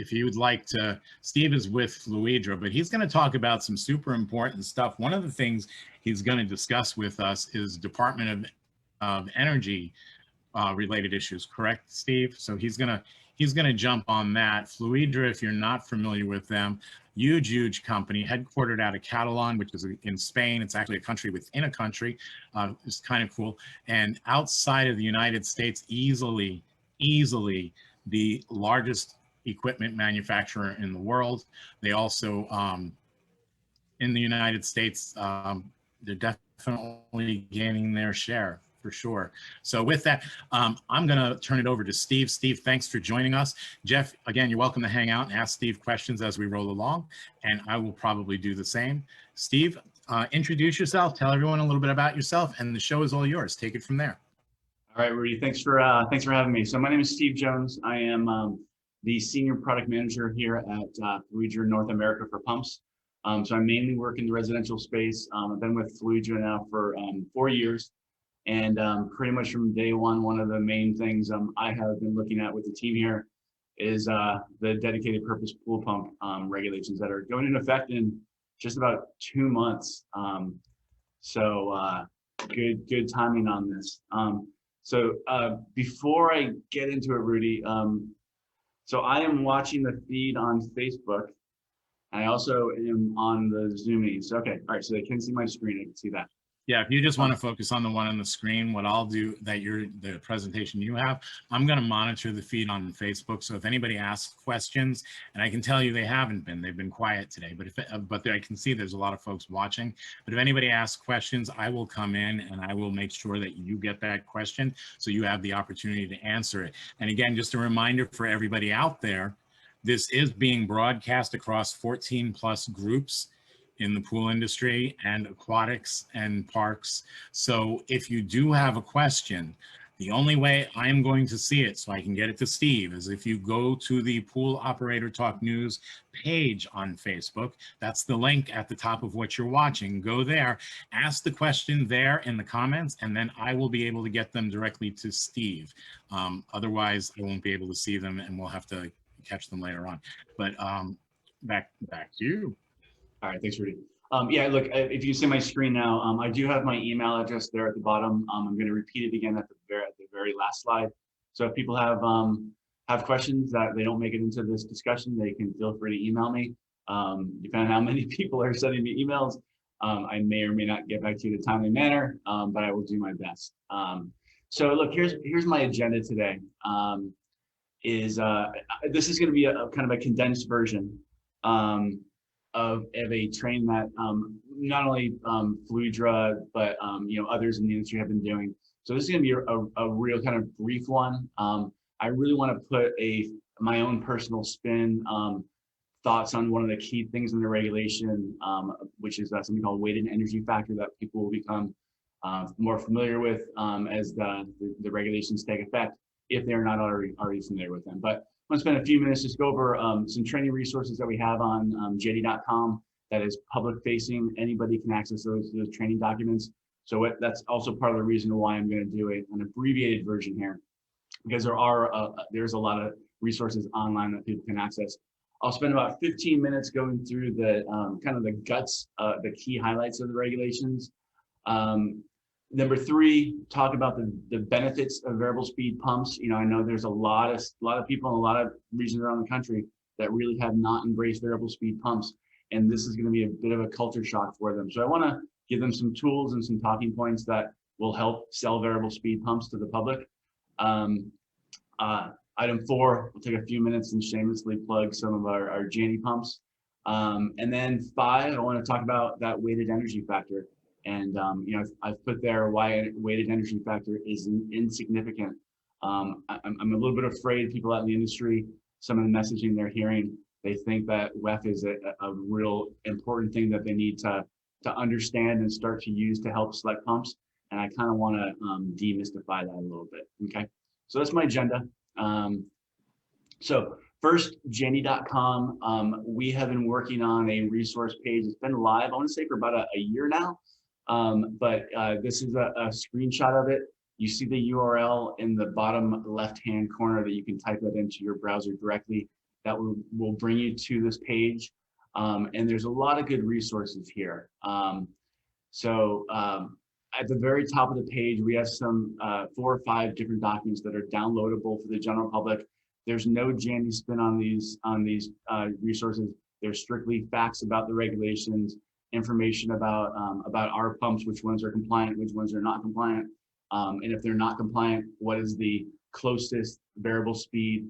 if you would like to, Steve is with Fluidra, but he's going to talk about some super important stuff. One of the things he's going to discuss with us is Department of Energy related issues, correct, Steve? So he's gonna jump on that. Fluidra, if you're not familiar with them, huge company headquartered out of Catalan, which is in Spain. It's actually a country within a country. It's kind of cool. And outside of the United States, easily the largest equipment manufacturer in the world. They also in the United States, they're definitely gaining their share for sure. So with that, I'm going to turn it over to Steve. Steve, thanks for joining us. Jeff, again, you're welcome to hang out and ask Steve questions as we roll along, and I will probably do the same. Steve, introduce yourself, tell everyone a little bit about yourself, and the show is all yours. Take it from there. All right, Rudy, thanks for having me. So my name is Steve Jones. I am the Senior Product Manager here at Fluidra North America for pumps. So I mainly work in the residential space. I've been with Fluidra now for 4 years. And pretty much from day one of the main things I have been looking at with the team here is the dedicated purpose pool pump regulations that are going into effect in just about 2 months. So good timing on this. So before I get into it, Rudy, so I am watching the feed on Facebook. I also am on the Zoom meetings. Okay, all right, so they can see my screen. I can see that. Yeah, if you just want to focus on the one on the screen, what I'll do, the presentation you have, I'm going to monitor the feed on Facebook. So if anybody asks questions, and I can tell you they've been quiet today, but I can see there's a lot of folks watching. But if anybody asks questions, I will come in and I will make sure that you get that question so you have the opportunity to answer it. And again, just a reminder for everybody out there, this is being broadcast across 14 plus groups in the pool industry and aquatics and parks. So if you do have a question, the only way I'm going to see it so I can get it to Steve is if you go to the Pool Operator Talk News page on Facebook. That's the link at the top of what you're watching. Go there, ask the question there in the comments, and then I will be able to get them directly to Steve. Otherwise, I won't be able to see them and we'll have to catch them later on. But back to you. All right, thanks, Rudy. Yeah, look, if you see my screen now, I do have my email address there at the bottom. I'm going to repeat it again at the very last slide. So if people have questions that they don't make it into this discussion, they can feel free to email me. Depending on how many people are sending me emails, I may or may not get back to you in a timely manner, but I will do my best. So look, here's my agenda today. This is going to be a kind of a condensed version of a training that not only Fluidra, but others in the industry have been doing. So this is going to be a real kind of brief one. I really want to put my own personal spin, thoughts on one of the key things in the regulation, which is something called weighted energy factor that people will become more familiar with as the regulations take effect, if they're not already familiar with them. But I'm going to spend a few minutes just go over some training resources that we have on jetty.com that is public facing. Anybody can access those training documents. So that's also part of the reason why I'm going to do an abbreviated version here, because there's a lot of resources online that people can access. I'll spend about 15 minutes going through the kind of the guts, the key highlights of the regulations. Number 3, talk about the benefits of variable speed pumps. I know there's a lot of people in a lot of regions around the country that really have not embraced variable speed pumps, and this is going to be a bit of a culture shock for them. So I want to give them some tools and some talking points that will help sell variable speed pumps to the public. Item 4, we'll take a few minutes and shamelessly plug some of our Janny pumps. And then 5, I want to talk about that weighted energy factor. And I've put there why weighted energy factor is insignificant. I'm a little bit afraid people out in the industry, some of the messaging they're hearing, they think that WEF is a real important thing that they need to understand and start to use to help select pumps. And I kind of want to demystify that a little bit. Okay, so that's my agenda. So first, jenny.com. We have been working on a resource page. It's been live, I want to say, for about a year now. But this is a screenshot of it. You see the URL in the bottom left-hand corner that you can type that into your browser directly. that will bring you to this page. And there's a lot of good resources here. At the very top of the page, we have some 4 or 5 different documents that are downloadable for the general public. There's no Jandy spin on these resources. They're strictly facts about the regulations, information about our pumps, which ones are compliant, which ones are not compliant, and if they're not compliant, what is the closest variable speed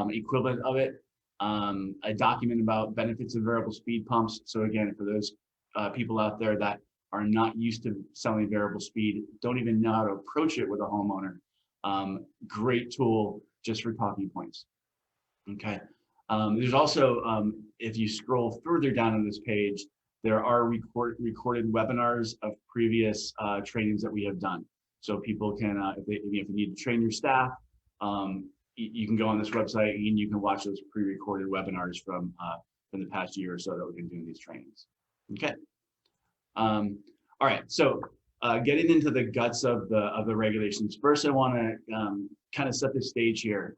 equivalent of it. A document about benefits of variable speed pumps. So again, for those people out there that are not used to selling variable speed, don't even know how to approach it with a homeowner, great tool just for talking points. Okay. There's also, if you scroll further down on this page, there are recorded webinars of previous trainings that we have done. So people can, if you need to train your staff, you can go on this website and you can watch those pre-recorded webinars from the past year or so that we've been doing these trainings. Okay. All right. So getting into the guts of the regulations. First, I want to kind of set the stage here.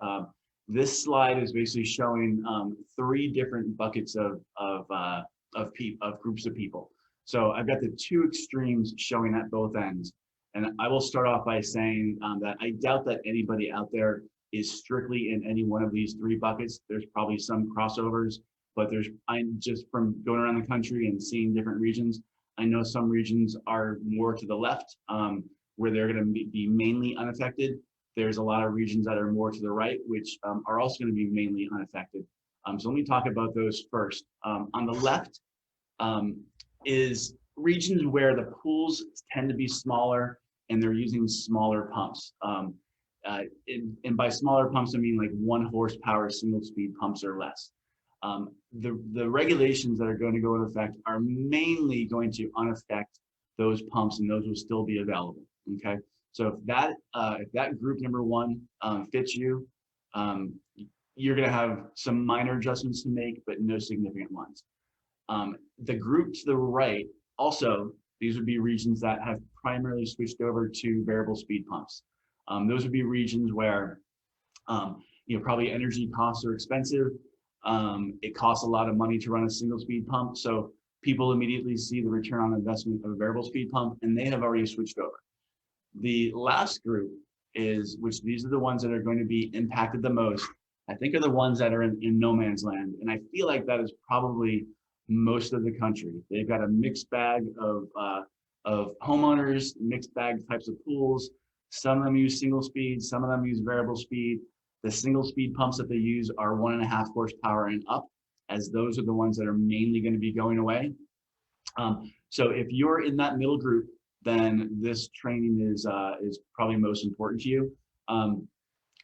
This slide is basically showing 3 different buckets of groups of people. So I've got the 2 extremes showing at both ends. And I will start off by saying that I doubt that anybody out there is strictly in any one of these 3 buckets. There's probably some crossovers, but I'm just from going around the country and seeing different regions. I know some regions are more to the left, where they're going to be mainly unaffected. There's a lot of regions that are more to the right, which are also going to be mainly unaffected. So let me talk about those first. On the left is regions where the pools tend to be smaller and they're using smaller pumps. And by smaller pumps, I mean like 1 horsepower single speed pumps or less. The regulations that are going to go into effect are mainly going to unaffect those pumps, and those will still be available. Okay, so if that group number 1 fits you, you're going to have some minor adjustments to make, but no significant ones. The group to the right, also, these would be regions that have primarily switched over to variable speed pumps. Those would be regions where probably energy costs are expensive. It costs a lot of money to run a single speed pump. So people immediately see the return on investment of a variable speed pump, and they have already switched over. The last group which these are the ones that are going to be impacted the most, I think are the ones that are in no man's land. And I feel like that is probably most of the country. They've got a mixed bag of homeowners, mixed bag types of pools. Some of them use single speed, some of them use variable speed. The single speed pumps that they use are 1.5 horsepower and up, as those are the ones that are mainly going to be going away. So if you're in that middle group, then this training is probably most important to you.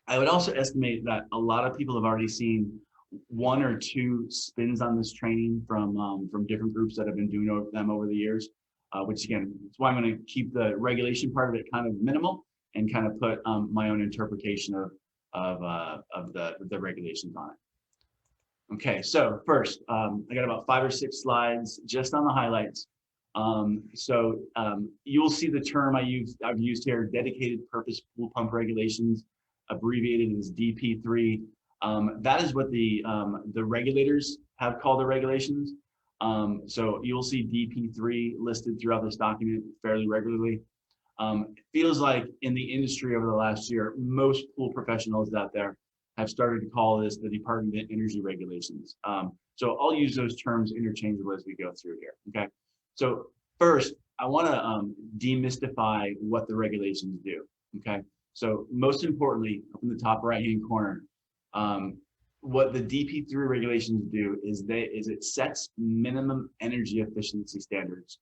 I would also estimate that a lot of people have already seen 1 or 2 spins on this training from different groups that have been doing them over the years, which again, that's why I'm going to keep the regulation part of it kind of minimal and kind of put my own interpretation of the regulations on it. Okay, so first, I got about 5 or 6 slides just on the highlights. You will see the term I've used here, dedicated purpose pool pump regulations, abbreviated as DP3. That is what the regulators have called the regulations. So you'll see DP3 listed throughout this document fairly regularly. It feels like in the industry over the last year, most pool professionals out there have started to call this the Department of Energy regulations. So I'll use those terms interchangeably as we go through here. Okay. So first, I want to demystify what the regulations do. Okay. So most importantly, up in the top right-hand corner, what the DP3 regulations do is it sets minimum energy efficiency standards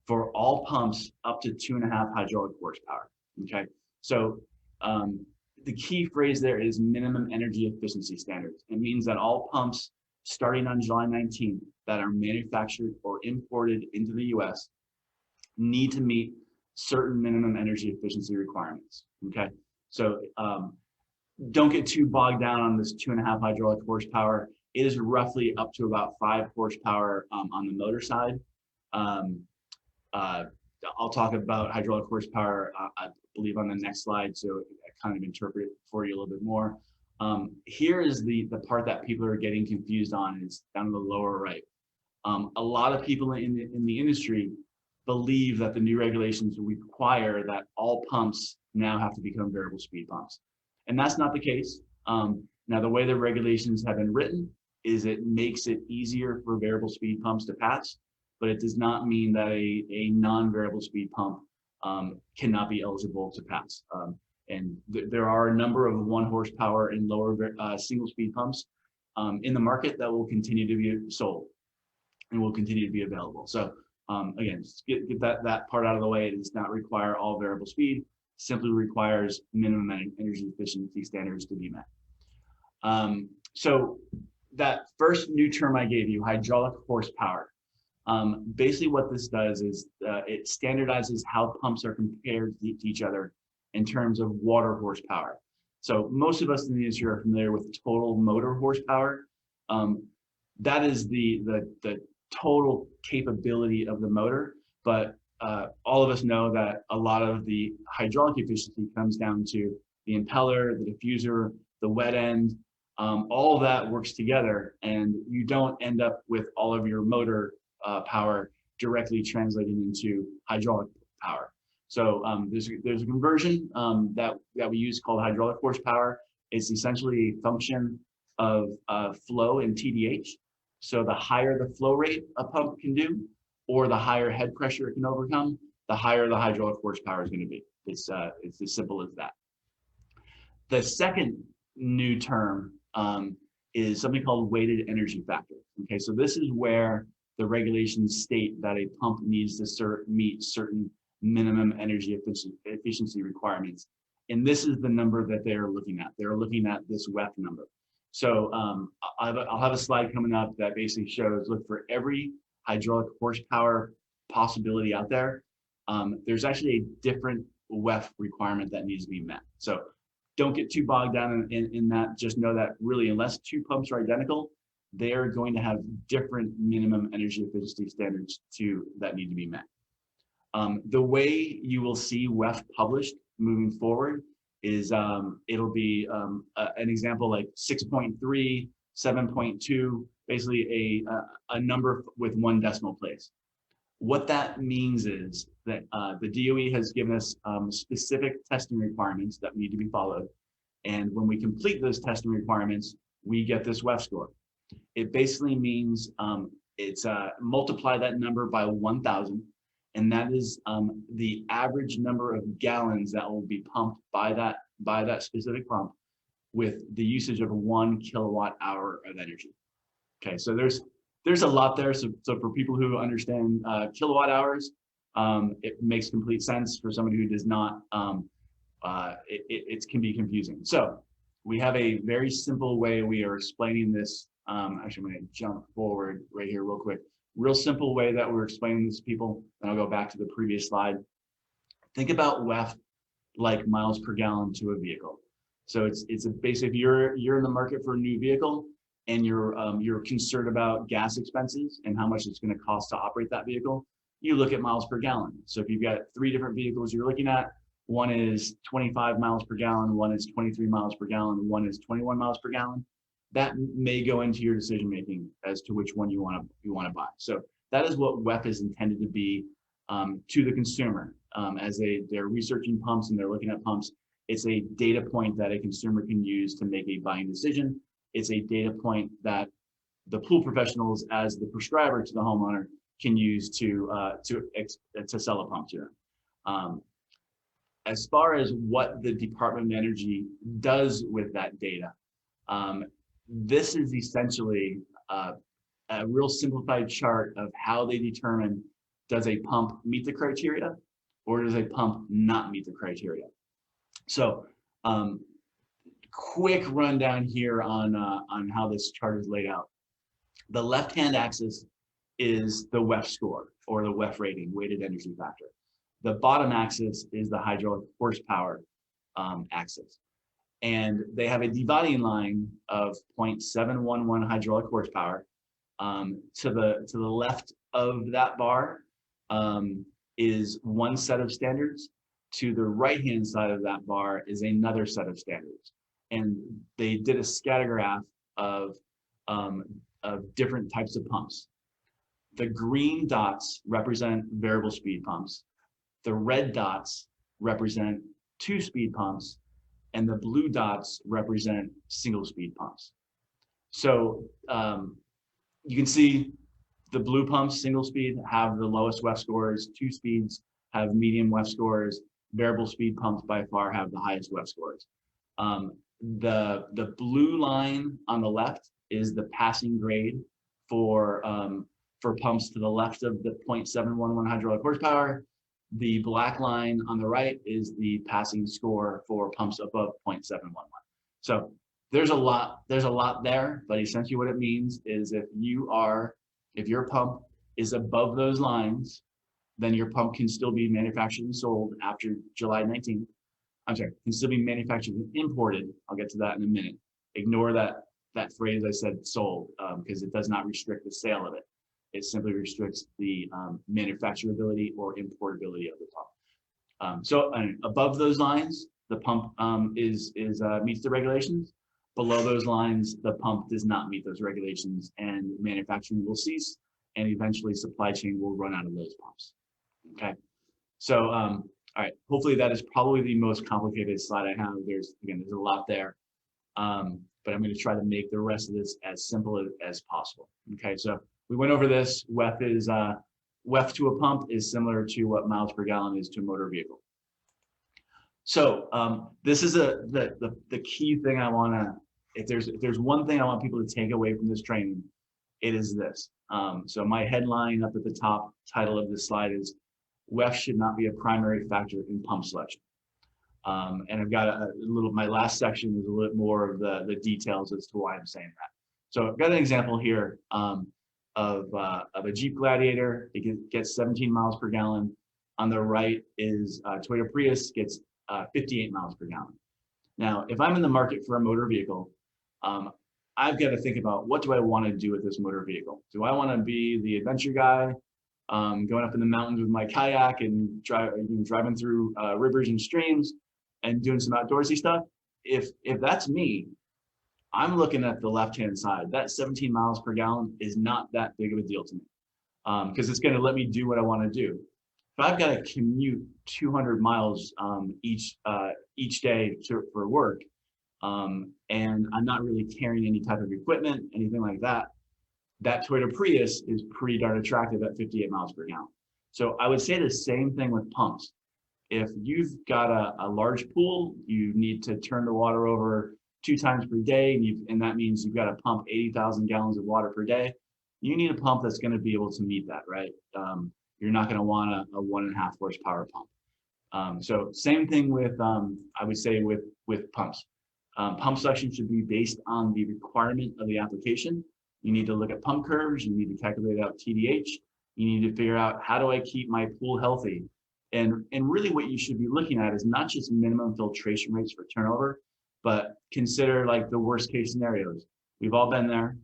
for all pumps up to 2.5 hydraulic horsepower. Okay, so the key phrase there is minimum energy efficiency standards. It means that all pumps starting on July 19th that are manufactured or imported into the US need to meet certain minimum energy efficiency requirements. Okay, so don't get too bogged down on this 2.5 hydraulic horsepower. It is roughly up to about 5 horsepower on the motor side. I'll talk about hydraulic horsepower, I believe, on the next slide, so I kind of interpret it for you a little bit more. Here is the part that people are getting confused on, is down in the lower right. A lot of people in the industry believe that the new regulations require that all pumps now have to become variable speed pumps. And that's not the case. Now, the way the regulations have been written is it makes it easier for variable speed pumps to pass, but it does not mean that a non-variable speed pump cannot be eligible to pass. And there are a number of 1 horsepower and lower single speed pumps in the market that will continue to be sold and will continue to be available. So again, just get that part out of the way. It does not require all variable speed, simply requires minimum energy efficiency standards to be met. So that first new term I gave you, hydraulic horsepower, basically what this does is it standardizes how pumps are compared to each other in terms of water horsepower. So most of us in the industry are familiar with total motor horsepower. That is the total capability of the motor, but all of us know that a lot of the hydraulic efficiency comes down to the impeller, the diffuser, the wet end. All of that works together, and you don't end up with all of your motor power directly translating into hydraulic power. So there's a conversion that we use called hydraulic horsepower. It's essentially a function of flow in TDH. So the higher the flow rate a pump can do, or the higher head pressure it can overcome, the higher the hydraulic horsepower is going to be. It's as simple as that. The second new term is something called weighted energy factor. Okay, so this is where the regulations state that a pump needs to meet certain minimum energy efficiency requirements. And this is the number that they're looking at. They're looking at this WEF number. So I'll have a slide coming up that basically shows, look, for every hydraulic horsepower possibility out there, there's actually a different WEF requirement that needs to be met. So don't get too bogged down in that. Just know that really, unless 2 pumps are identical, they are going to have different minimum energy efficiency standards that need to be met. The way you will see WEF published moving forward is it'll be an example like 6.3, 7.2, basically a number with 1 decimal place. What that means is that the DOE has given us specific testing requirements that need to be followed. And when we complete those testing requirements, we get this WEF score. It basically means it's multiply that number by 1,000. And that is the average number of gallons that will be pumped by that specific pump with the usage of 1 kilowatt hour of energy. Okay, so there's a lot there. So for people who understand kilowatt hours, it makes complete sense. For somebody who does not, it can be confusing. So we have a very simple way we are explaining this. Actually, I'm going to jump forward right here real quick. Real simple way that we're explaining this to people, and I'll go back to the previous slide. Think about WEF like miles per gallon to a vehicle. So it's a basic. If you're in the market for a new vehicle and you're concerned about gas expenses and how much it's going to cost to operate that vehicle, you look at miles per gallon. So if you've got 3 different vehicles you're looking at, one is 25 miles per gallon, one is 23 miles per gallon, one is 21 miles per gallon. That may go into your decision making as to which one you want to buy. So that is what WEF is intended to be to the consumer as they're researching pumps and they're looking at pumps. It's a data point that a consumer can use to make a buying decision. It's a data point that the pool professionals, as the prescriber to the homeowner, can use to sell a pump to them. As far as what the Department of Energy does with that data, this is essentially a real simplified chart of how they determine, does a pump meet the criteria or does a pump not meet the criteria? So quick rundown here on how this chart is laid out. The left-hand axis is the WEF score, or the WEF rating, weighted energy factor. The bottom axis is the hydraulic horsepower axis. And they have a dividing line of 0.711 hydraulic horsepower. To the left of that bar is 1 set of standards. To the right-hand side of that bar is another set of standards. and they did a scattergraph of, of different types of pumps. The green dots represent variable speed pumps. The red dots represent 2-speed pumps, and the blue dots represent single speed pumps. So you can see the blue pumps, single speed, have the lowest WEF scores. 2 speeds have medium WEF scores. Variable speed pumps by far have the highest WEF scores. The blue line on the left is the passing grade for pumps to the left of the 0.711 hydraulic horsepower. The black line on the right is the passing score for pumps above 0.711. So there's a lot there, but essentially what it means is if your pump is above those lines, then your pump can still be manufactured and sold after July 19th. I'm sorry, can still be manufactured and imported. I'll get to that in a minute. Ignore that phrase I said sold, because it does not restrict the sale of it. It simply restricts the manufacturability or importability of the pump. So above those lines, the pump meets the regulations. Below those lines, the pump does not meet those regulations, and manufacturing will cease, and eventually supply chain will run out of those pumps. Okay, so all right. Hopefully that is probably the most complicated slide I have. There's a lot there, but I'm going to try to make the rest of this as simple as possible. Okay, so we went over this. WEF to a pump is similar to what miles per gallon is to a motor vehicle. So this is the key thing I want to. If there's one thing I want people to take away from this training, it is this. So my headline up at the top, title of this slide is WEF should not be a primary factor in pump selection. And I've got my last section is a little more of the details as to why I'm saying that. So I've got an example here of a Jeep Gladiator. It gets 17 miles per gallon. On the right is Toyota Prius, gets 58 miles per gallon. Now, if I'm in the market for a motor vehicle, I've got to think about, what do I want to do with this motor vehicle? Do I want to be the adventure guy, going up in the mountains with my kayak and driving through rivers and streams and doing some outdoorsy stuff? If that's me, I'm looking at the left-hand side. That 17 miles per gallon is not that big of a deal to me, because it's going to let me do what I want to do. If I've got to commute 200 miles each day for work, and I'm not really carrying any type of equipment, anything like that, that Toyota Prius is pretty darn attractive at 58 miles per gallon. So I would say the same thing with pumps. If you've got a large pool, you need to turn the water over 2 times per day, and that means you've got to pump 80,000 gallons of water per day. You need a pump that's going to be able to meet that, right? You're not going to want a 1.5 horsepower pump. So same thing with, I would say with pumps. Pump selection should be based on the requirement of the application. You need to look at pump curves. You need to calculate out TDH. You need to figure out, how do I keep my pool healthy? And really what you should be looking at is not just minimum filtration rates for turnover, but consider like the worst case scenarios. We've all been there.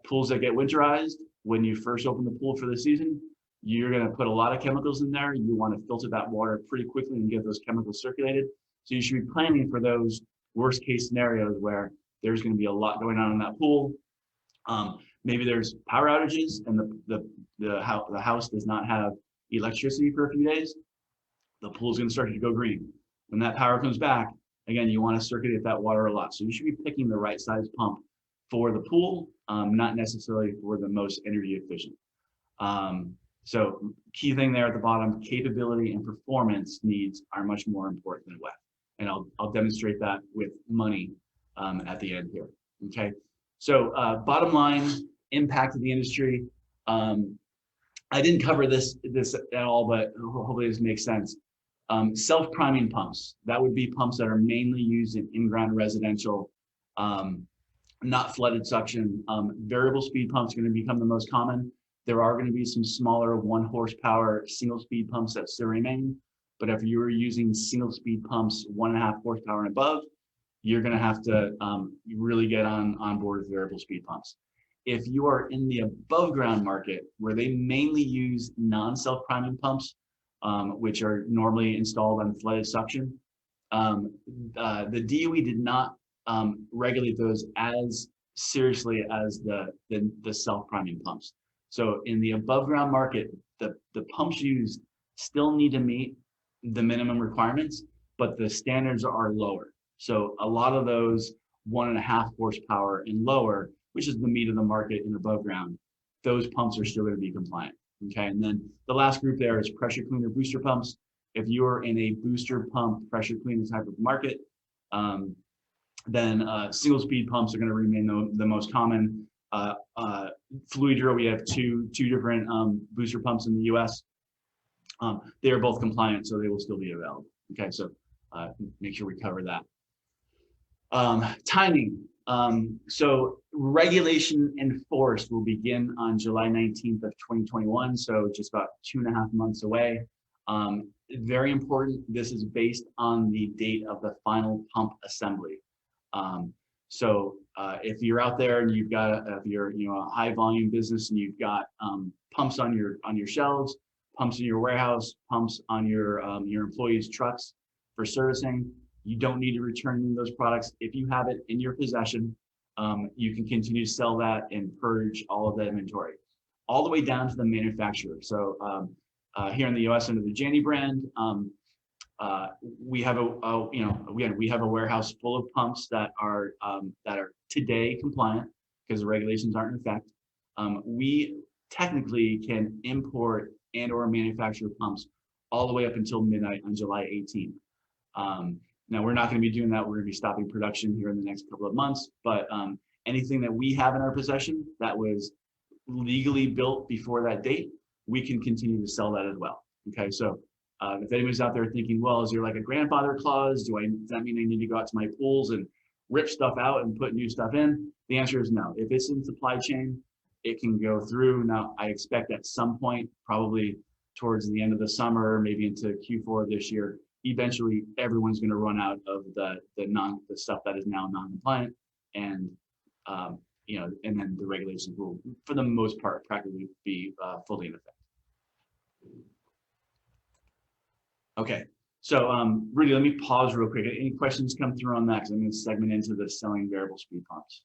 Pools that get winterized, when you first open the pool for the season, you're going to put a lot of chemicals in there. You want to filter that water pretty quickly and get those chemicals circulated. So you should be planning for those worst case scenarios where there's going to be a lot going on in that pool. Maybe there's power outages and the house does not have electricity for a few days. The pool's going to start to go green. When that power comes back, again, you want to circulate that water a lot. So you should be picking the right size pump for the pool, not necessarily for the most energy efficient. So key thing there at the bottom, capability and performance needs are much more important than WEF. And I'll demonstrate that with money at the end here. Okay. So bottom line, impact of the industry. I didn't cover this at all, but hopefully this makes sense. Self-priming pumps. That would be pumps that are mainly used in in-ground residential, not flooded suction. Variable speed pumps are going to become the most common. There are going to be some smaller 1 horsepower single speed pumps that still remain. But if you were using single speed pumps, 1.5 horsepower and above, you're going to have to really get on board with variable speed pumps. If you are in the above ground market, where they mainly use non-self-priming pumps, which are normally installed on flooded suction, The DOE did not regulate those as seriously as the self-priming pumps. So in the above ground market, the pumps used still need to meet the minimum requirements, but the standards are lower. So a lot of those 1.5 horsepower and lower, which is the meat of the market in above ground, those pumps are still going to be compliant. Okay, and then the last group there is pressure cleaner booster pumps. If you're in a booster pump pressure cleaner type of market, then single speed pumps are going to remain the most common. Fluidra, we have two different booster pumps in the US. They are both compliant, so they will still be available. Okay, so make sure we cover that. Timing. So regulation enforced will begin on July 19th of 2021, so just about 2.5 months away. Very important, this is based on the date of the final pump assembly. So if you're out there and you've got, if you're a high volume business and you've got pumps on your shelves, pumps in your warehouse, pumps on your employees' trucks for servicing, you don't need to return those products. If you have it in your possession, you can continue to sell that and purge all of that inventory, all the way down to the manufacturer. So here in the US under the Janney brand, we have we have a warehouse full of pumps that are today compliant because the regulations aren't in effect. We technically can import and or manufacture pumps all the way up until midnight on July 18th. Now we're not going to be doing that. We're going to be stopping production here in the next couple of months, but anything that we have in our possession that was legally built before that date, we can continue to sell that as well. Okay, so if anybody's out there thinking, well, is there like a grandfather clause? Does that mean I need to go out to my pools and rip stuff out and put new stuff in? The answer is no. If it's in supply chain, it can go through. Now, I expect at some point, probably towards the end of the summer, maybe into Q4 of this year, eventually everyone's going to run out of the stuff that is now non-compliant, and and then the regulations will, for the most part, practically be fully in effect. Okay, so Rudy, let me pause real quick. Any questions come through on that? Because I'm going to segment into the selling variable speed pumps.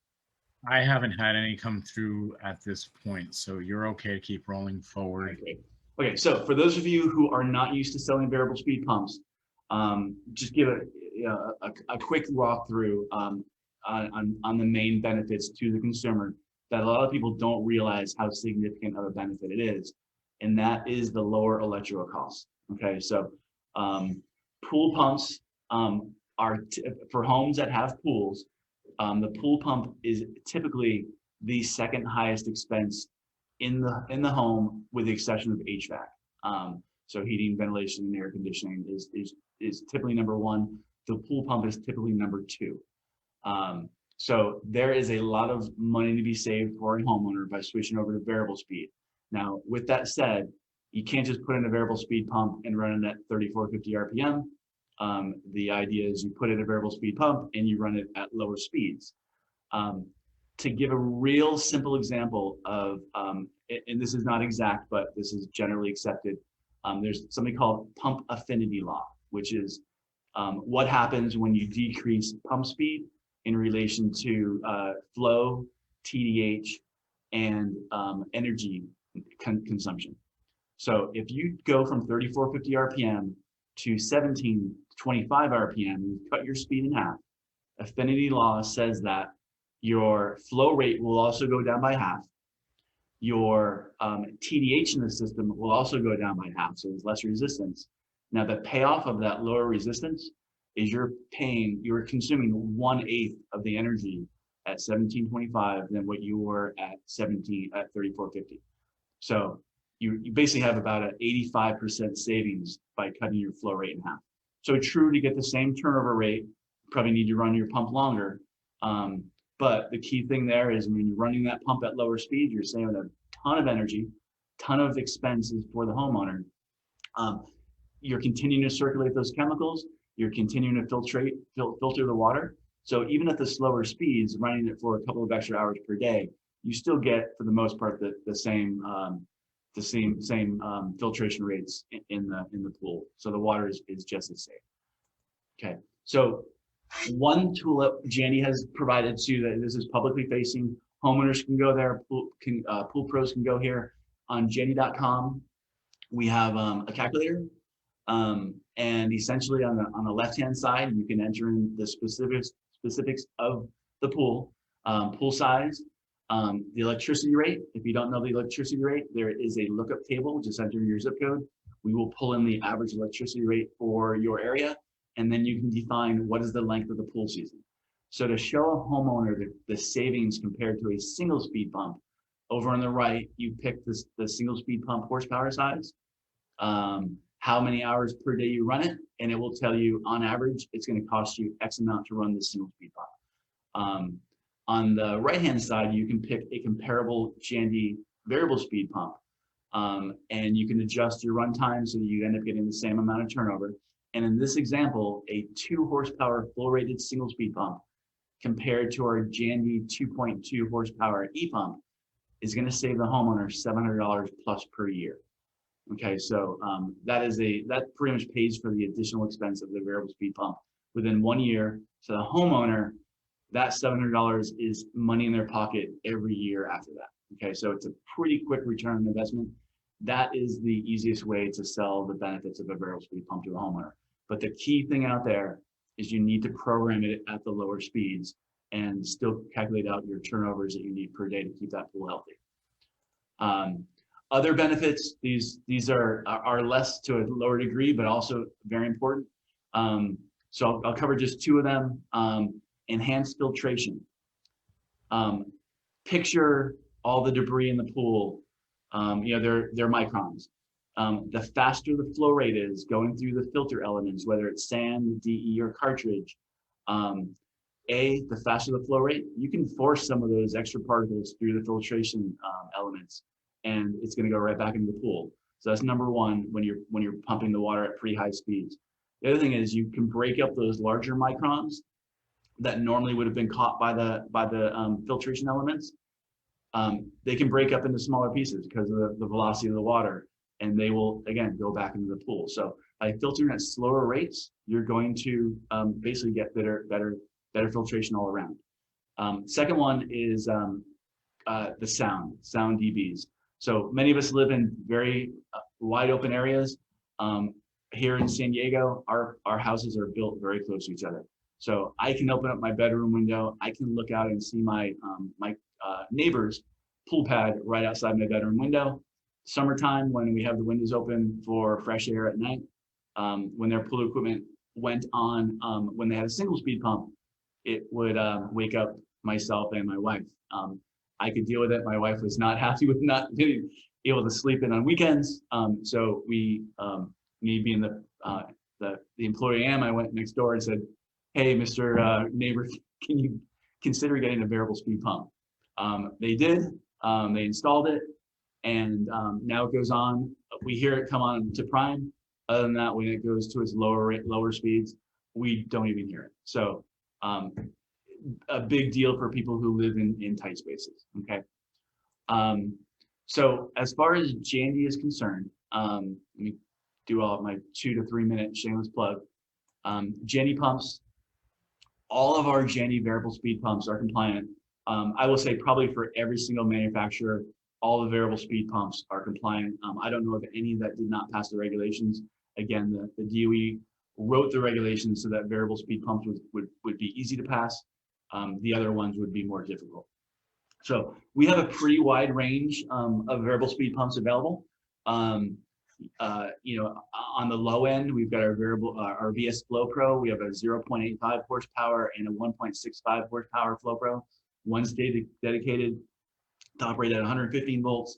I haven't had any come through at this point, so you're okay to keep rolling forward. Okay, so for those of you who are not used to selling variable speed pumps, just give a quick walkthrough on the main benefits to the consumer that a lot of people don't realize how significant of a benefit it is, and that is the lower electrical costs. Okay, so pool pumps are for homes that have pools. The pool pump is typically the second highest expense in the home, with the exception of HVAC. So heating, ventilation, and air conditioning is typically number one. The pool pump is typically number two. So there is a lot of money to be saved for a homeowner by switching over to variable speed. Now, with that said, you can't just put in a variable speed pump and run it at 3450 RPM. The idea is you put in a variable speed pump and you run it at lower speeds. To give a real simple example of, and this is not exact, but this is generally accepted, there's something called pump affinity law, which is what happens when you decrease pump speed in relation to flow, TDH, and energy consumption. So if you go from 3450 RPM to 1725 RPM, you cut your speed in half. Affinity law says that your flow rate will also go down by half. Your TDH in the system will also go down by half, so there's less resistance. Now, the payoff of that lower resistance is you're consuming 1/8 of the energy at 1725 than what you were at 3450. So you basically have about an 85% savings by cutting your flow rate in half. So true, to get the same turnover rate, you probably need to run your pump longer. But the key thing there is when you're running that pump at lower speed, you're saving a ton of energy, ton of expenses for the homeowner. You're continuing to circulate those chemicals. You're continuing to filter the water. So even at the slower speeds, running it for a couple of extra hours per day, you still get, for the most part, the same filtration rates in the pool. So the water is just as safe. Okay, So one tool that Jandy has provided too, that this is publicly facing, homeowners can go there, pool pros can go here on jandy.com. We have a calculator, and essentially on the left-hand side, you can enter in the specifics of the pool, pool size, the electricity rate. If you don't know the electricity rate, there is a lookup table. Just enter your zip code. We will pull in the average electricity rate for your area, and then you can define what is the length of the pool season. So to show a homeowner the savings compared to a single speed pump, over on the right, you pick the single speed pump horsepower size, how many hours per day you run it, and it will tell you on average, it's going to cost you X amount to run the single speed pump. On the right-hand side, you can pick a comparable Jandy variable speed pump, and you can adjust your run time so that you end up getting the same amount of turnover. And in this example, a 2 horsepower full rated single speed pump compared to our Jandy 2.2 horsepower e-pump is going to save the homeowner $700 plus per year. Okay, so that pretty much pays for the additional expense of the variable speed pump within 1 year. So the homeowner, that $700 is money in their pocket every year after that. Okay, so it's a pretty quick return on investment. That is the easiest way to sell the benefits of a variable speed pump to a homeowner. But the key thing out there is you need to program it at the lower speeds and still calculate out your turnovers that you need per day to keep that pool healthy. Other benefits, these are less to a lower degree, but also very important. So I'll cover just 2 of them. Enhanced filtration. Picture all the debris in the pool. They're microns. The faster the flow rate is going through the filter elements, whether it's sand, DE, or cartridge, the faster the flow rate, you can force some of those extra particles through the filtration elements, and it's going to go right back into the pool. So that's number one when you're pumping the water at pretty high speeds. The other thing is you can break up those larger microns that normally would have been caught by the filtration elements. They can break up into smaller pieces because of the velocity of the water, and they will again go back into the pool. So by filtering at slower rates, you're going to basically get better filtration all around. Second one is the sound dBs. So many of us live in very wide open areas. Here in San Diego, our houses are built very close to each other. So I can open up my bedroom window. I can look out and see my neighbor's pool pad right outside my bedroom window. Summertime, when we have the windows open for fresh air at night, when their pool equipment went on, when they had a single speed pump, it would wake up myself and my wife. I could deal with it. My wife was not happy with not being able to sleep in on weekends. So we, me being the employee I am, I went next door and said, "Hey, Mr. Neighbor, can you consider getting a variable speed pump?" They did. They installed it, and now it goes on. We hear it come on to prime. Other than that, when it goes to its lower speeds, we don't even hear it. So a big deal for people who live in tight spaces. Okay. So as far as Jandy is concerned, let me do all of my 2 to 3 minute shameless plug. Jandy pumps, all of our Jandy variable speed pumps are compliant. I will say probably for every single manufacturer, all the variable speed pumps are compliant. I don't know of any that did not pass the regulations. Again, the DOE wrote the regulations so that variable speed pumps would be easy to pass. The other ones would be more difficult. So we have a pretty wide range of variable speed pumps available. On the low end, we've got our VS Flow Pro. We have a 0.85 horsepower and a 1.65 horsepower Flow Pro. One's dedicated to operate at 115 volts.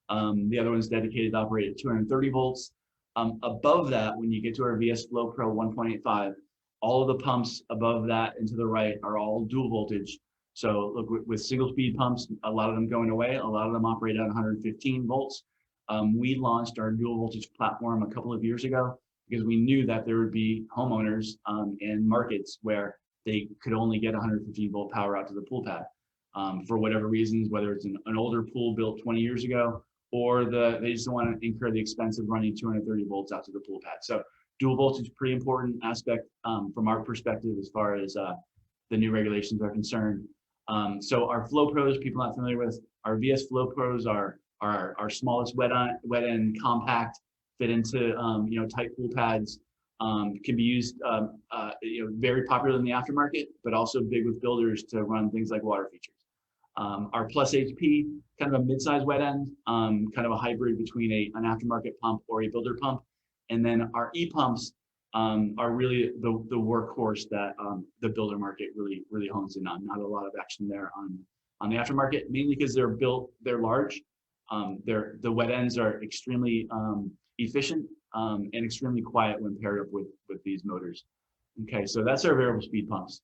The other one's dedicated to operate at 230 volts. Above that, when you get to our VS Flow Pro 1.85, all of the pumps above that and to the right are all dual voltage. So look, with single speed pumps, a lot of them going away, a lot of them operate at 115 volts. We launched our dual voltage platform a couple of years ago because we knew that there would be homeowners in markets where they could only get 115 volt power out to the pool pad for whatever reasons, whether it's an older pool built 20 years ago or they just don't want to incur the expense of running 230 volts out to the pool pad. So Dual voltage, pretty important aspect from our perspective as far as the new regulations are concerned. So our flow pros, people not familiar with, our VS flow pros are our smallest wet end, compact, fit into tight pool pads. Can be used very popular in the aftermarket, but also big with builders to run things like water features. Our plus HP, kind of a mid-size wet end, kind of a hybrid between an aftermarket pump or a builder pump. And then our E-pumps are really the workhorse that the builder market really hones in on. Not a lot of action there on the aftermarket, mainly because they're large. The wet ends are extremely efficient and extremely quiet when paired up with these motors. Okay, so that's our variable speed pumps.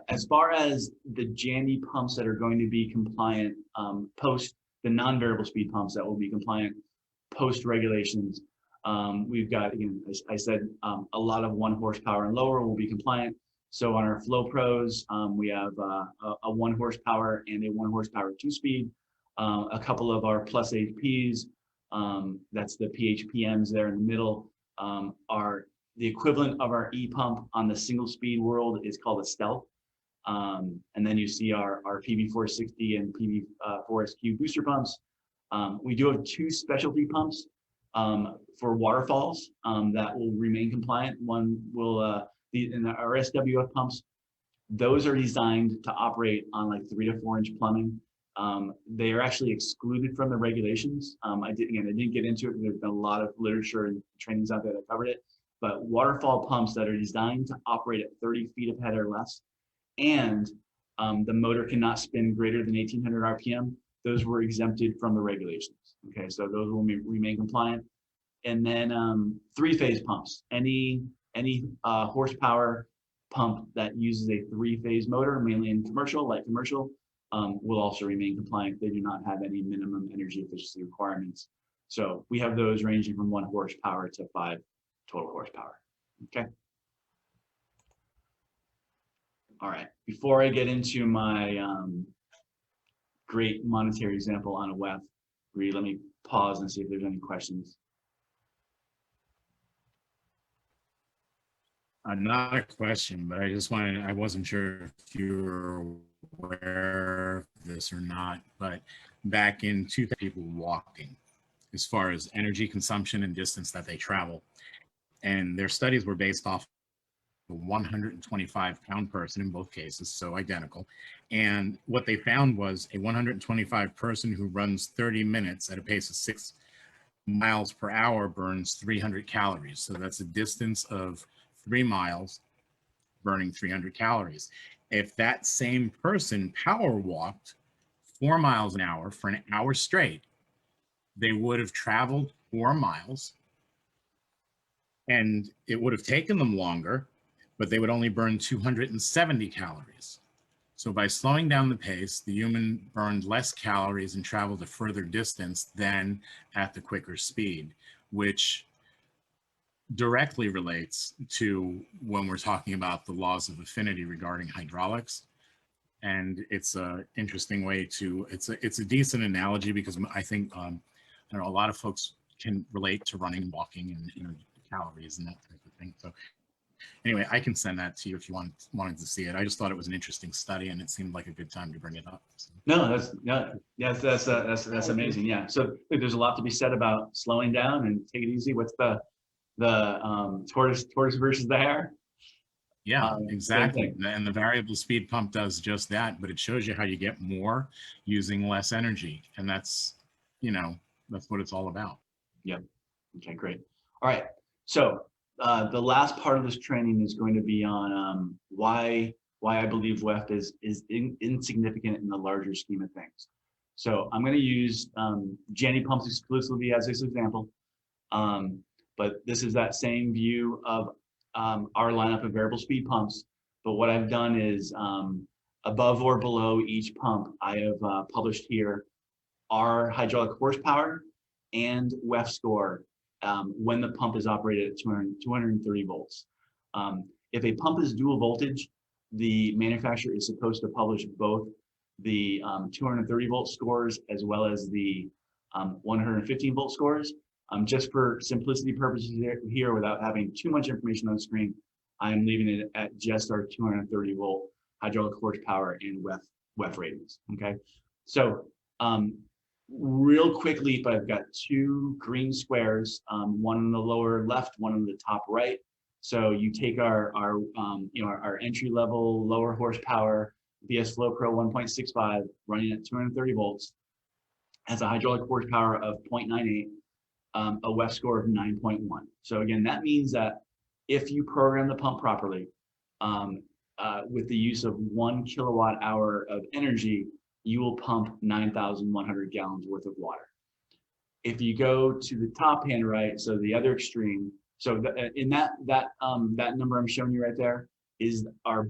As far as the JANDI pumps that are going to be compliant post the non-variable speed pumps that will be compliant post regulations, we've got, again, as I said, a lot of 1 horsepower and lower will be compliant. So on our Flow Pros, we have a 1 horsepower and a 1 horsepower 2-speed. A couple of our plus HPs, that's the PHPMs there in the middle, are the equivalent of our E-pump on the single speed world is called a Stealth. And then you see our PB460 and PB4SQ booster pumps. We do have 2 specialty pumps for waterfalls that will remain compliant. One will be in our SWF pumps. Those are designed to operate on like 3 to 4 inch plumbing. They are actually excluded from the regulations. I didn't get into it. There's been a lot of literature and trainings out there that covered it. But waterfall pumps that are designed to operate at 30 feet of head or less, and the motor cannot spin greater than 1800 RPM, those were exempted from the regulations. Okay, so those will remain compliant. And then 3-phase pumps, any horsepower pump that uses a 3-phase motor, mainly in light commercial, will also remain compliant. They do not have any minimum energy efficiency requirements. So we have those ranging from 1 horsepower to 5 total horsepower. Okay. All right. Before I get into my great monetary example on a WEF, let me pause and see if there's any questions. Not a question, but I wasn't sure if you were aware of this or not, but back in 2000, people walking as far as energy consumption and distance that they travel. And their studies were based off a 125-pound person in both cases, so identical. And what they found was a 125 person who runs 30 minutes at a pace of 6 miles per hour burns 300 calories. So that's a distance of 3 miles burning 300 calories. If that same person power walked 4 miles an hour for an hour straight, they would have traveled 4 miles, and it would have taken them longer, but they would only burn 270 calories. So by slowing down the pace, the human burned less calories and traveled a further distance than at the quicker speed, which directly relates to when we're talking about the laws of affinity regarding hydraulics. And it's an interesting way to, it's a decent analogy, because I think, I don't know, a lot of folks can relate to running and walking and calories and that type of thing. So anyway, I can send that to you if you wanted to see it. I just thought it was an interesting study, and it seemed like a good time to bring it up. So. No, that's amazing. Yeah. So there's a lot to be said about slowing down and take it easy. What's the tortoise versus the hare? Yeah, exactly. And the variable speed pump does just that, but it shows you how you get more using less energy, and that's what it's all about. Yep. Okay, great. All right. So the last part of this training is going to be on why I believe WEF is insignificant in the larger scheme of things. So I'm going to use JANDI pumps exclusively as this example, but this is that same view of our lineup of variable speed pumps. But what I've done is above or below each pump, I have published here our hydraulic horsepower and WEF score when the pump is operated at 230 volts. If a pump is dual voltage, the manufacturer is supposed to publish both the 230 volt scores as well as the 115 volt scores. Just for simplicity purposes here, without having too much information on the screen, I'm leaving it at just our 230 volt hydraulic horsepower and WEF ratings. Okay, so real quickly, but I've got two green squares, one in the lower left, one in the top right. So you take our entry level lower horsepower VS Flow Pro 1.65 running at 230 volts, has a hydraulic horsepower of 0.98, a WEF score of 9.1. So again, that means that if you program the pump properly, with the use of 1 kilowatt hour of energy, you will pump 9,100 gallons worth of water. If you go to the top hand right, so the other extreme, so in that number I'm showing you right there is our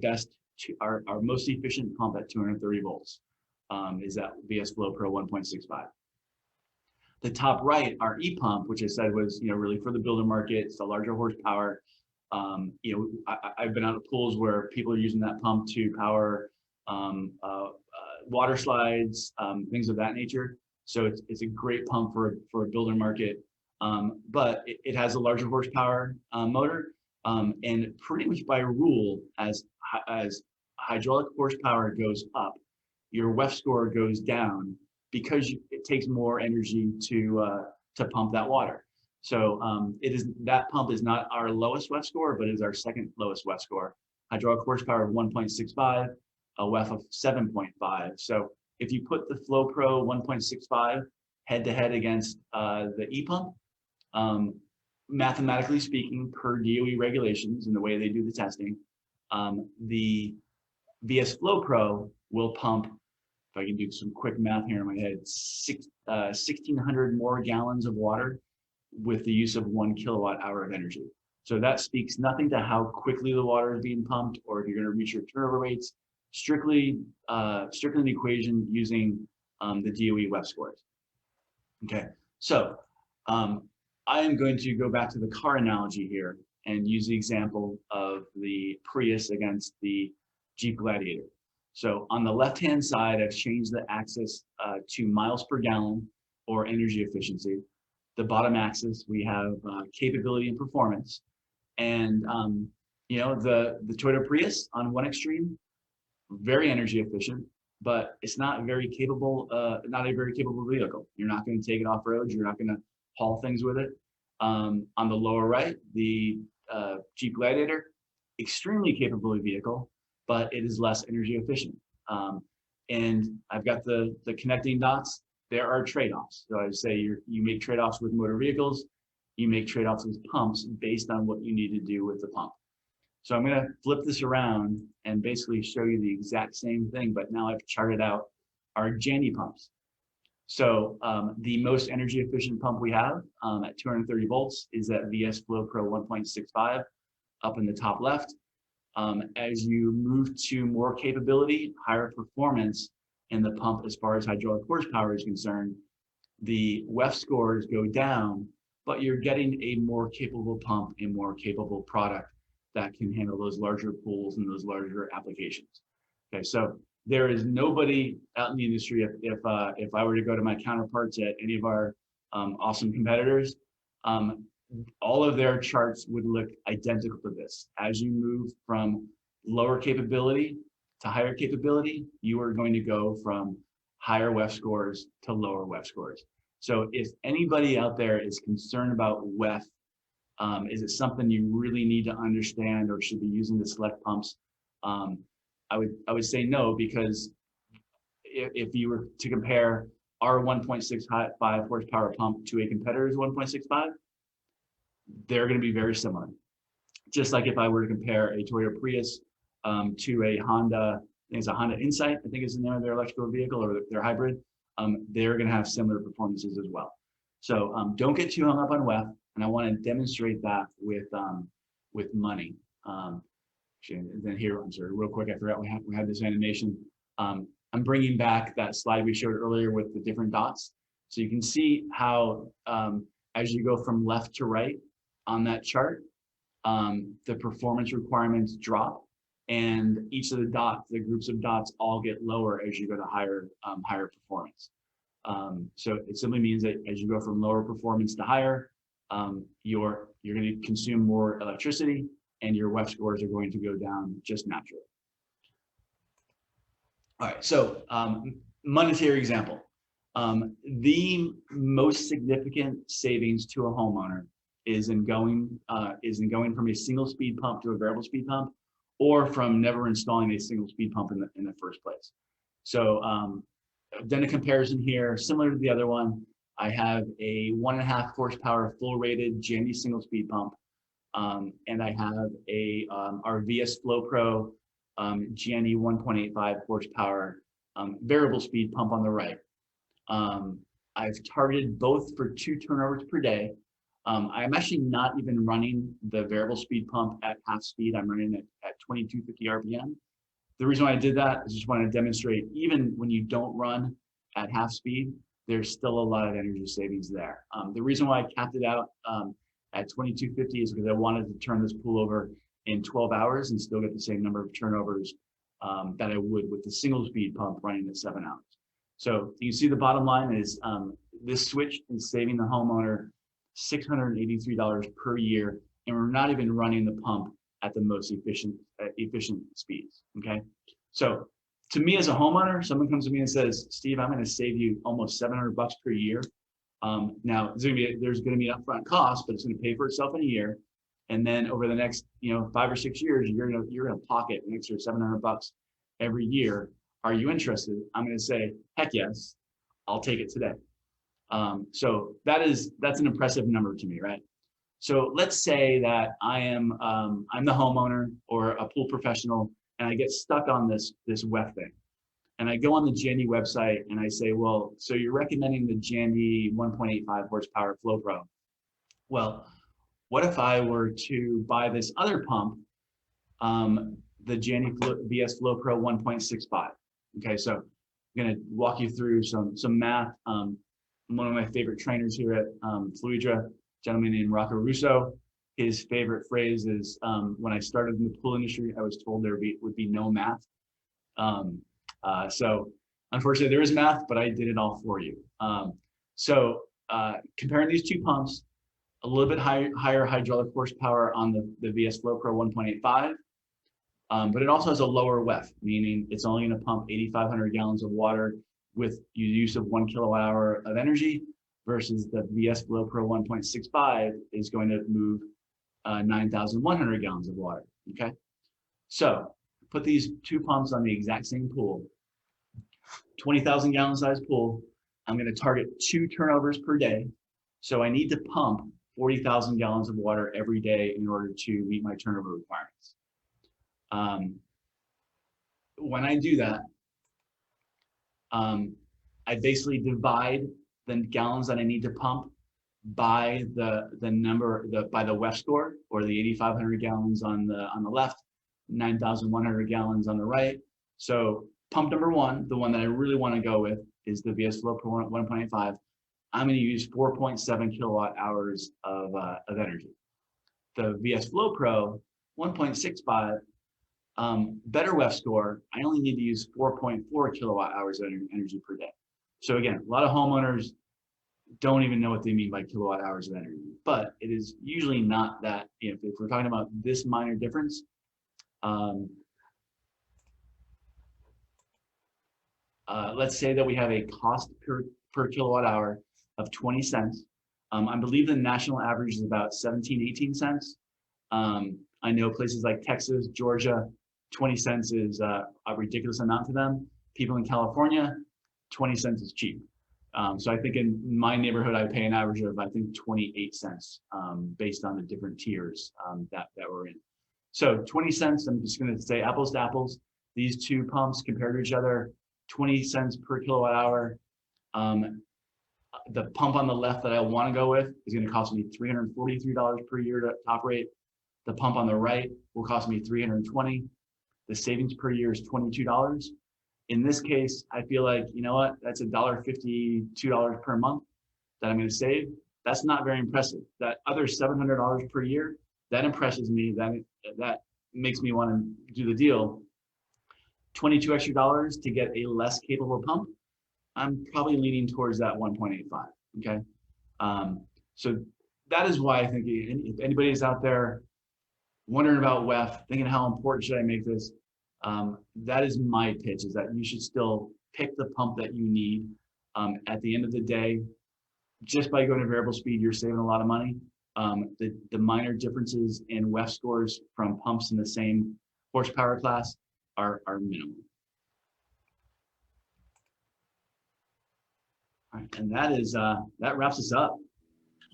our most efficient pump at 230 volts, is that VS Flow Pro 1.65. The top right, our e-pump, which I said was really for the builder market, it's a larger horsepower. I've been out of pools where people are using that pump to power water slides, things of that nature. So it's a great pump for a builder market, but it has a larger horsepower motor, and pretty much by rule, as hydraulic horsepower goes up, your WEF score goes down because it takes more energy to pump that water. So that pump is not our lowest WEF score, but is our second lowest WEF score. Hydraulic horsepower of 1.65, a WEF of 7.5. So if you put the Flow Pro 1.65 head to head against the e-pump, mathematically speaking, per DOE regulations and the way they do the testing, the VS Flow Pro will pump, if I can do some quick math here in my head, 1,600 more gallons of water with the use of 1 kilowatt hour of energy. So that speaks nothing to how quickly the water is being pumped or if you're going to reach your turnover rates. Strictly an equation using the DOE WEF scores. Okay, so I am going to go back to the car analogy here and use the example of the Prius against the Jeep Gladiator. So on the left-hand side, I've changed the axis to miles per gallon or energy efficiency. The bottom axis, we have capability and performance. And the Toyota Prius on one extreme, very energy efficient, but it's not very capable, not a very capable vehicle. You're not going to take it off road. You're not going to haul things with it. On the lower right, the Jeep Gladiator, extremely capable vehicle, but it is less energy efficient. And I've got the connecting dots. There are trade-offs. So I would say you make trade-offs with motor vehicles, you make trade-offs with pumps based on what you need to do with the pump. So I'm going to flip this around and basically show you the exact same thing, but now I've charted out our Jandy pumps. So the most energy efficient pump we have at 230 volts is that VS Flow Pro 1.65 up in the top left. As you move to more capability, higher performance in the pump as far as hydraulic horsepower is concerned, the WEF scores go down, but you're getting a more capable pump, a more capable product that can handle those larger pools and those larger applications. Okay, so there is nobody out in the industry, if I were to go to my counterparts at any of our awesome competitors, all of their charts would look identical to this. As you move from lower capability to higher capability, you are going to go from higher WEF scores to lower WEF scores. So if anybody out there is concerned about WEF, is it something you really need to understand or should be using to select pumps? I would say no, because if you were to compare our 1.65 horsepower pump to a competitor's 1.65, they're going to be very similar. Just like if I were to compare a Toyota Prius to a Honda, I think it's a Honda Insight, I think is the name of their electrical vehicle or their hybrid, they're going to have similar performances as well. So don't get too hung up on WEF, and I want to demonstrate that with money. And then here, I'm sorry, real quick, I forgot we had this animation. I'm bringing back that slide we showed earlier with the different dots. So you can see how as you go from left to right on that chart, the performance requirements drop, and each of the dots, the groups of dots, all get lower as you go to higher performance. So it simply means that as you go from lower performance to higher, you're going to consume more electricity, and your WEF scores are going to go down just naturally. All right, so monetary example. The most significant savings to a homeowner is in going from a single speed pump to a variable speed pump, or from never installing a single speed pump in the first place. So I've done a comparison here, similar to the other one. I have a 1.5 horsepower full rated Jandy single speed pump, and I have our VS Flow Pro Jandy 1.85 horsepower variable speed pump on the right. I've targeted both for 2 turnovers per day. I'm actually not even running the variable speed pump at half speed. I'm running it at 2250 RPM. The reason why I did that is just want to demonstrate, even when you don't run at half speed, there's still a lot of energy savings there. The reason why I capped it out at 2250 is because I wanted to turn this pool over in 12 hours and still get the same number of turnovers that I would with the single speed pump running at 7 hours. So you see the bottom line is this switch is saving the homeowner $683 per year, and we're not even running the pump at the most efficient speeds, okay? So to me as a homeowner, someone comes to me and says, Steve, I'm gonna save you almost $700 per year. Now there's gonna be an upfront cost, but it's gonna pay for itself in a year. And then over the next 5 or 6 years, you're gonna pocket an extra $700 every year. Are you interested? I'm gonna say, heck yes, I'll take it today. So that's an impressive number to me, right? So let's say that I'm the homeowner or a pool professional, and I get stuck on this WEF thing. And I go on the Jandy website and I say, well, so you're recommending the Jandy 1.85 horsepower Flow Pro. Well, what if I were to buy this other pump, the Jandy VS Flow Pro 1.65? Okay, so I'm gonna walk you through some math. One of my favorite trainers here at Fluidra, a gentleman named Rocco Russo, his favorite phrase is, when I started in the pool industry, I was told there would be no math. So unfortunately there is math, but I did it all for you. So comparing these two pumps, a little bit higher hydraulic horsepower on the VS Flow Pro 1.85, but it also has a lower WEF, meaning it's only going to pump 8,500 gallons of water with use of 1 kilowatt hour of energy, versus the VS Flow Pro 1.65 is going to move 9,100 gallons of water, okay? So put these two pumps on the exact same pool, 20,000 gallon size pool. I'm gonna target 2 turnovers per day. So I need to pump 40,000 gallons of water every day in order to meet my turnover requirements. When I do that, I basically divide the gallons that I need to pump by the WEF score, or the 8,500 gallons on the left, 9,100 gallons on the right. So pump number one, the one that I really want to go with, is the VS Flow Pro 1.85. I'm going to use 4.7 kilowatt hours of energy. The VS Flow Pro 1.65, better WEF score, I only need to use 4.4 kilowatt hours of energy per day. So again, a lot of homeowners don't even know what they mean by kilowatt hours of energy, but it is usually not that. If we're talking about this minor difference, let's say that we have a cost per kilowatt hour of 20 cents. I believe the national average is about 17, 18 cents. I know places like Texas, Georgia, 20 cents is a ridiculous amount to them. People in California, 20 cents is cheap. So I think in my neighborhood, I pay an average of, I think, 28 cents based on the different tiers that we're in. So 20 cents, I'm just gonna say apples to apples. These two pumps compared to each other, 20 cents per kilowatt hour. The pump on the left that I wanna go with is gonna cost me $343 per year to operate. The pump on the right will cost me $320. The savings per year is $22. In this case, I feel like, you know what, that's $1.50, $2 per month that I'm going to save. That's not very impressive. That other $700 per year, that impresses me. That makes me want to do the deal. $22 extra to get a less capable pump. I'm probably leaning towards that 1.85. Okay. So that is why I think if anybody is out there wondering about WEF, thinking how important should I make this, that is my pitch, is that you should still pick the pump that you need. At the end of the day, just by going to variable speed, you're saving a lot of money. The minor differences in WEF scores from pumps in the same horsepower class are minimal. All right, and that wraps us up.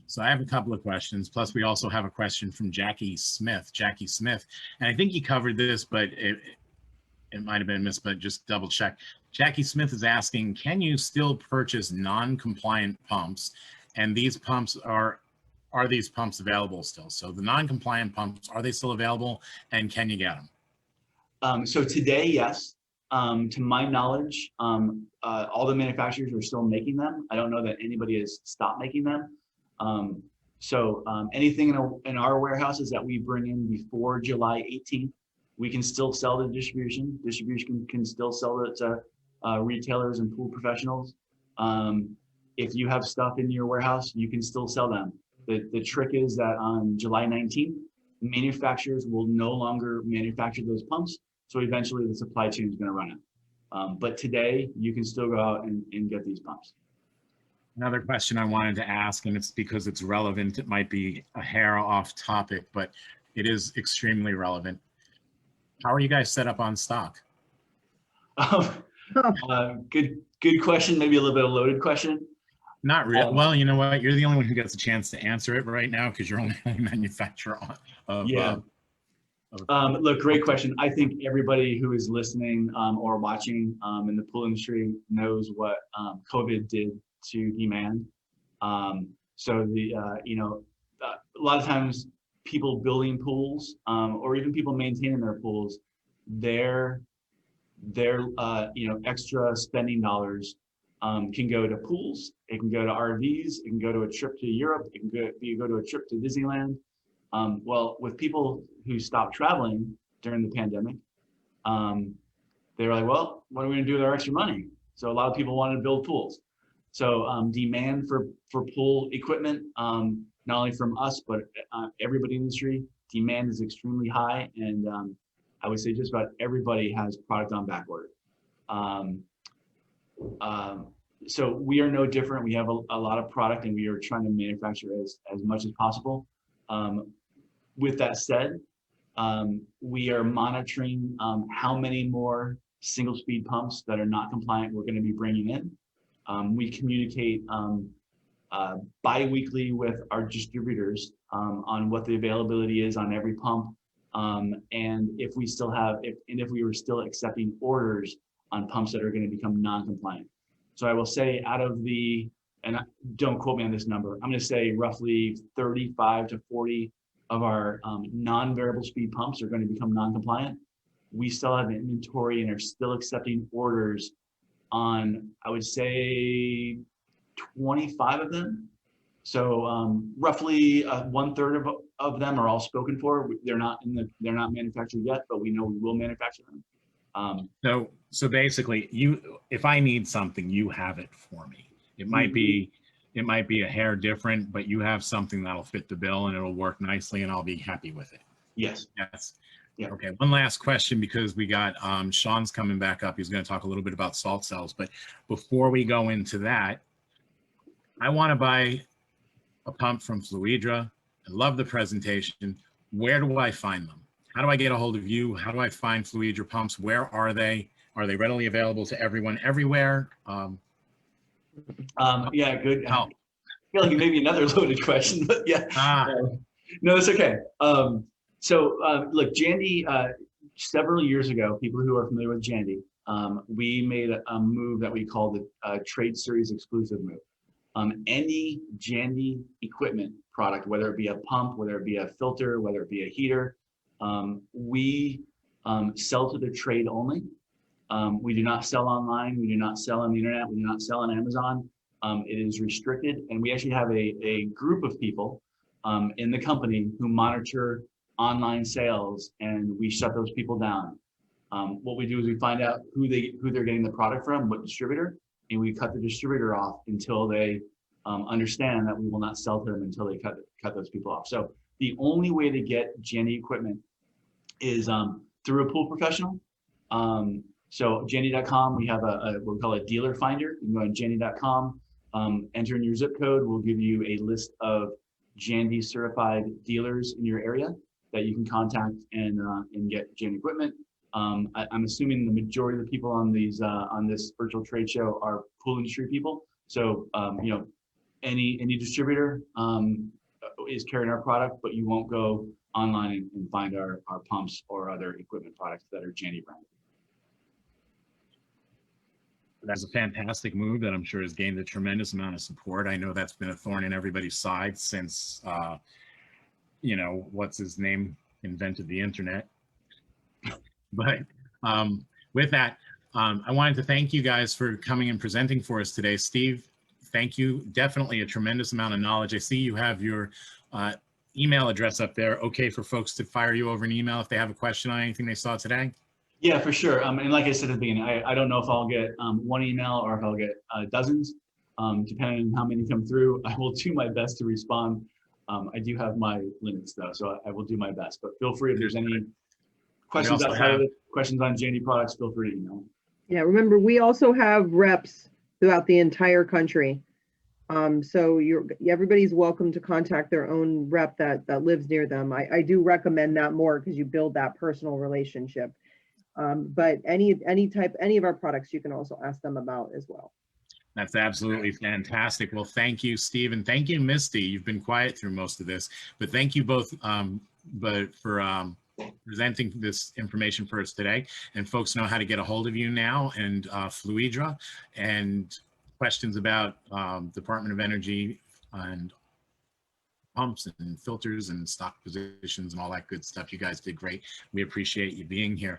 So I have a couple of questions. Plus, we also have a question from Jackie Smith. Jackie Smith, and I think he covered this, but it might have been missed, but just double check. Jackie Smith is asking, can you still purchase non-compliant pumps? And these pumps are these pumps available still? So the non-compliant pumps, are they still available, and can you get them? So today, yes. To my knowledge, all the manufacturers are still making them. I don't know that anybody has stopped making them. Anything in our warehouses that we bring in before July 18th, we can still sell to distribution. Distribution can still sell it to retailers and pool professionals. If you have stuff in your warehouse, you can still sell them. The trick is that on July 19th, manufacturers will no longer manufacture those pumps. So eventually the supply chain is going to run out. But today you can still go out and get these pumps. Another question I wanted to ask, and it's because it's relevant. It might be a hair off topic, but it is extremely relevant. How are you guys set up on stock? Good question. Maybe a little bit of a loaded question. Not really. Well, you know what? You're the only one who gets a chance to answer it right now because you're only manufacturer of. Yeah. Look, great question. I think everybody who is listening or watching in the pool industry knows what COVID did to demand. So a lot of times people building pools or even people maintaining their pools, their extra spending dollars can go to pools, it can go to RVs, it can go to a trip to Europe, it can go to a trip to Disneyland. Well, with people who stopped traveling during the pandemic, they were like, well, what are we gonna do with our extra money? So a lot of people wanted to build pools. So demand for pool equipment, not only from us, but everybody in the industry, demand is extremely high. And I would say just about everybody has product on back order. So we are no different. We have a lot of product and we are trying to manufacture as much as possible. With that said, we are monitoring how many more single speed pumps that are not compliant we're going to be bringing in. We communicate bi-weekly with our distributors on what the availability is on every pump. And if we were still accepting orders on pumps that are going to become non-compliant. So I will say and don't quote me on this number, I'm going to say roughly 35 to 40 of our non-variable speed pumps are going to become non-compliant. We still have inventory and are still accepting orders on, I would say, 25 of them. So roughly 1/3 of them are all spoken for. They're not manufactured yet, but we know we will manufacture them. So basically, if I need something, you have it for me. It might be a hair different, but you have something that'll fit the bill and it'll work nicely, and I'll be happy with it. Yes. Yes. Yeah. Okay. One last question, because we got Sean's coming back up. He's going to talk a little bit about salt cells, but before we go into that, I want to buy a pump from Fluidra. I love the presentation. Where do I find them? How do I get a hold of you? How do I find Fluidra pumps? Where are they? Are they readily available to everyone everywhere? Yeah, good. I feel like maybe another loaded question, but yeah. No, it's okay. Look, Jandy, several years ago, people who are familiar with Jandy, we made a move that we called the Trade Series exclusive move. Any Jandy equipment product, whether it be a pump, whether it be a filter, whether it be a heater, we sell to the trade only. We do not sell online. We do not sell on the internet. We do not sell on Amazon. It is restricted. And we actually have a group of people in the company who monitor online sales, and we shut those people down. What we do is we find out who they're getting the product from, what distributor, and we cut the distributor off until they understand that we will not sell to them until they cut those people off. So the only way to get Jandy equipment is through a pool professional. So Jandy.com, we have what we call a dealer finder. You can go on Jandy.com, enter in your zip code. We'll give you a list of Jandy certified dealers in your area that you can contact and get Jandy equipment. I'm assuming the majority of the people on this virtual trade show are pool industry people. So you know, any distributor is carrying our product, but you won't go online and find our pumps or other equipment products that are Jandy branded. That's a fantastic move that I'm sure has gained a tremendous amount of support. I know that's been a thorn in everybody's side since, you know, what's his name invented the internet. But with that, I wanted to thank you guys for coming and presenting for us today. Steve, thank you. Definitely a tremendous amount of knowledge. I see you have your email address up there. Okay for folks to fire you over an email if they have a question on anything they saw today? Yeah, for sure. And like I said at the beginning, I don't know if I'll get one email or if I'll get dozens, depending on how many come through. I will do my best to respond. I do have my limits though, so I will do my best. But feel free if there's any questions outside of it, questions on Jandy products, feel free to email. Yeah, remember, we also have reps throughout the entire country. So everybody's welcome to contact their own rep that lives near them. I do recommend that more because you build that personal relationship. But any of our products, you can also ask them about as well. That's absolutely fantastic. Well, thank you, Steve, and thank you, Misty. You've been quiet through most of this, but thank you both for presenting this information for us today. And folks know how to get a hold of you now, and Fluidra, and questions about Department of Energy and pumps and filters and stock positions and all that good stuff. You guys did great. We appreciate you being here.